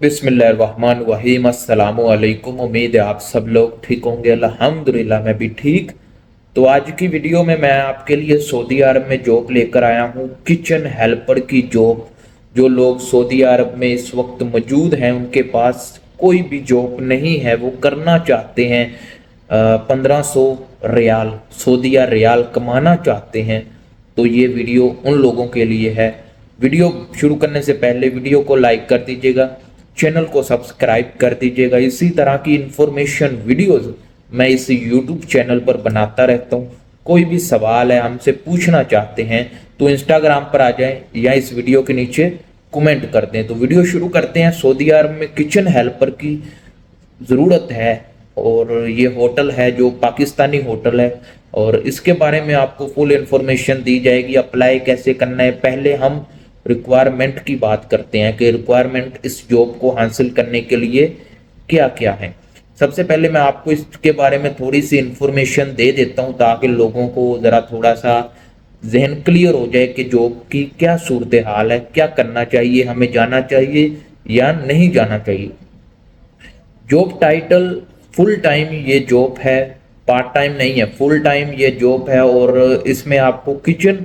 बिस्मिल्लाहिर्रहमानिर्रहीम। अस्सलामु अलैकुम। उम्मीद है आप सब लोग ठीक होंगे। अल्हम्दुलिल्लाह मैं भी ठीक। तो आज की वीडियो में मैं आपके लिए सऊदी अरब में जॉब लेकर आया हूँ, किचन हेल्पर की जॉब। जो लोग सऊदी अरब में इस वक्त मौजूद हैं, उनके पास कोई भी जॉब नहीं है, वो करना चाहते हैं, 1500 रियाल सऊदीया रियाल कमाना चाहते हैं, तो ये वीडियो उन लोगों के लिए है। वीडियो शुरू करने से पहले वीडियो को लाइक कर दीजिएगा, चैनल को सब्सक्राइब कर दीजिएगा। इसी तरह की इंफॉर्मेशन वीडियोस मैं इस यूट्यूब चैनल पर बनाता रहता हूँ। कोई भी सवाल है, हमसे पूछना चाहते हैं, तो इंस्टाग्राम पर आ जाएं या इस वीडियो के नीचे कमेंट कर दें। तो वीडियो शुरू करते हैं। सऊदी अरब में किचन हेल्पर की ज़रूरत है और ये होटल है जो पाकिस्तानी होटल है, और इसके बारे में आपको फुल इंफॉर्मेशन दी जाएगी। अप्लाई कैसे करना है, पहले हम रिक्वायरमेंट की बात करते हैं कि रिक्वायरमेंट इस जॉब को हासिल करने के लिए क्या क्या है। सबसे पहले मैं आपको इसके बारे में थोड़ी सी इंफॉर्मेशन दे देता हूं, ताकि लोगों को ज़रा थोड़ा सा जहन क्लियर हो जाए कि जॉब की क्या सूरत हाल है, क्या करना चाहिए, हमें जाना चाहिए या नहीं जाना चाहिए। जॉब टाइटल फुल टाइम ये जॉब है, पार्ट टाइम नहीं है, फुल टाइम ये जॉब है। और इसमें आपको किचन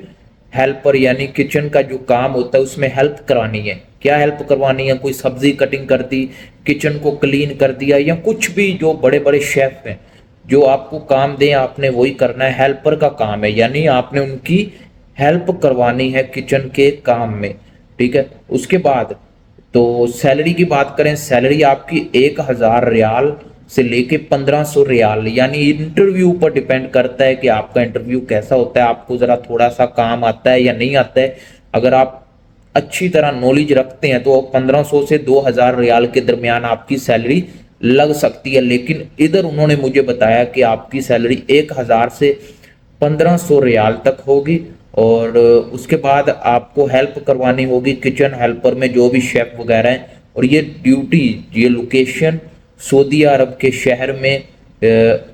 हेल्पर यानी किचन का जो काम होता है उसमें हेल्प करानी है। क्या हेल्प करवानी है? कोई सब्जी कटिंग कर दी, किचन को क्लीन कर दिया, या कुछ भी जो बड़े बड़े शेफ हैं जो आपको काम दें आपने वही करना है। हेल्पर का काम है, यानी आपने उनकी हेल्प करवानी है किचन के काम में, ठीक है। उसके बाद तो सैलरी की बात करें, सैलरी आपकी 1000 रियाल से लेके 1500 रियाल, यानी इंटरव्यू पर डिपेंड करता है कि आपका इंटरव्यू कैसा होता है, आपको ज़रा थोड़ा सा काम आता है या नहीं आता है। अगर आप अच्छी तरह नॉलेज रखते हैं तो 1500 से 2000 रियाल के दरमियान आपकी सैलरी लग सकती है। लेकिन इधर उन्होंने मुझे बताया कि आपकी सैलरी 1000 से 1500 रियाल तक होगी, और उसके बाद आपको हेल्प करवानी होगी किचन हेल्पर में जो भी शेफ वगैरह हैं। और ये ड्यूटी, ये लोकेशन सऊदी अरब के शहर में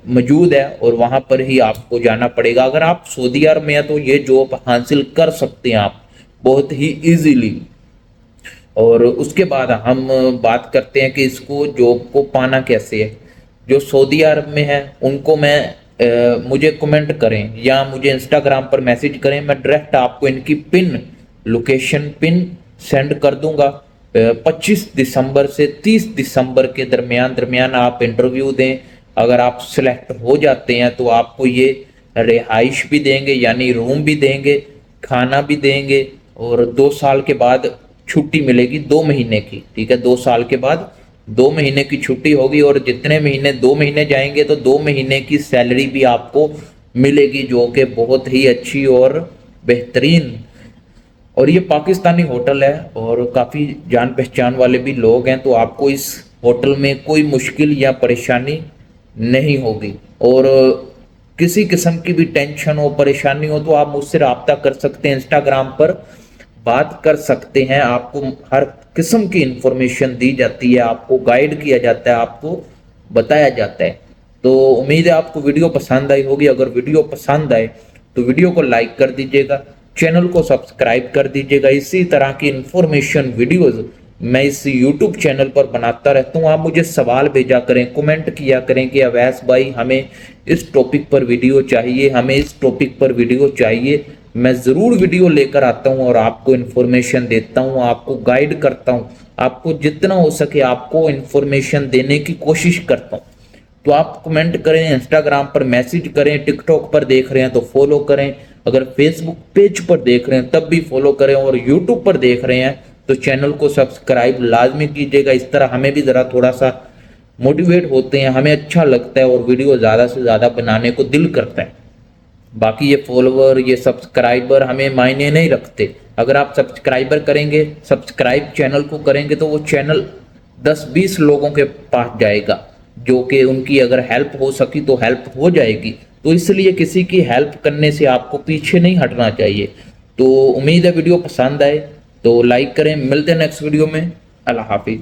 मौजूद है, और वहाँ पर ही आपको जाना पड़ेगा। अगर आप सऊदी अरब में हैं तो ये जॉब हासिल कर सकते हैं आप बहुत ही इजीली। और उसके बाद हम बात करते हैं कि इसको जॉब को पाना कैसे है। जो सऊदी अरब में है उनको मुझे कमेंट करें या मुझे इंस्टाग्राम पर मैसेज करें, मैं डायरेक्ट आपको इनकी लोकेशन पिन सेंड कर दूंगा। 25 दिसंबर से 30 दिसंबर के दरमियान आप इंटरव्यू दें। अगर आप सिलेक्ट हो जाते हैं तो आपको ये रिहाइश भी देंगे, यानी रूम भी देंगे, खाना भी देंगे, और 2 साल के बाद छुट्टी मिलेगी 2 महीने की, ठीक है। 2 साल के बाद 2 महीने की छुट्टी होगी, और जितने महीने 2 महीने जाएंगे तो 2 महीने की सैलरी भी आपको मिलेगी, जो कि बहुत ही अच्छी और बेहतरीन। और ये पाकिस्तानी होटल है और काफ़ी जान पहचान वाले भी लोग हैं, तो आपको इस होटल में कोई मुश्किल या परेशानी नहीं होगी। और किसी किस्म की भी टेंशन हो, परेशानी हो, तो आप मुझसे रब्ता कर सकते हैं, इंस्टाग्राम पर बात कर सकते हैं। आपको हर किस्म की इंफॉर्मेशन दी जाती है, आपको गाइड किया जाता है, आपको बताया जाता है। तो उम्मीद है आपको वीडियो पसंद आई होगी। अगर वीडियो पसंद आए तो वीडियो को लाइक कर दीजिएगा, चैनल को सब्सक्राइब कर दीजिएगा। इसी तरह की इंफॉर्मेशन वीडियोस मैं इस यूट्यूब चैनल पर बनाता रहता हूँ। आप मुझे सवाल भेजा करें, कमेंट किया करें कि अवैस भाई हमें इस टॉपिक पर वीडियो चाहिए, हमें इस टॉपिक पर वीडियो चाहिए। मैं ज़रूर वीडियो लेकर आता हूँ और आपको इन्फॉर्मेशन देता हूँ, आपको गाइड करता हूँ, आपको जितना हो सके आपको इन्फॉर्मेशन देने की कोशिश करता हूँ। तो आप कमेंट करें, इंस्टाग्राम पर मैसेज करें, टिकटॉक पर देख रहे हैं तो फॉलो करें, अगर फेसबुक पेज पर देख रहे हैं तब भी फॉलो करें, और यूट्यूब पर देख रहे हैं तो चैनल को सब्सक्राइब लाजमी कीजिएगा। इस तरह हमें भी ज़रा थोड़ा सा मोटिवेट होते हैं, हमें अच्छा लगता है और वीडियो ज़्यादा से ज़्यादा बनाने को दिल करता है। बाकी ये फॉलोवर, ये सब्सक्राइबर हमें मायने नहीं रखते। अगर आप सब्सक्राइबर करेंगे, सब्सक्राइब चैनल को करेंगे, तो वो चैनल 10-20 लोगों के पास जाएगा, जो कि उनकी अगर हेल्प हो सकी तो हेल्प हो जाएगी। तो इसलिए किसी की हेल्प करने से आपको पीछे नहीं हटना चाहिए। तो उम्मीद है वीडियो पसंद आए तो लाइक करें। मिलते हैं नेक्स्ट वीडियो में। अल्लाह हाफिज।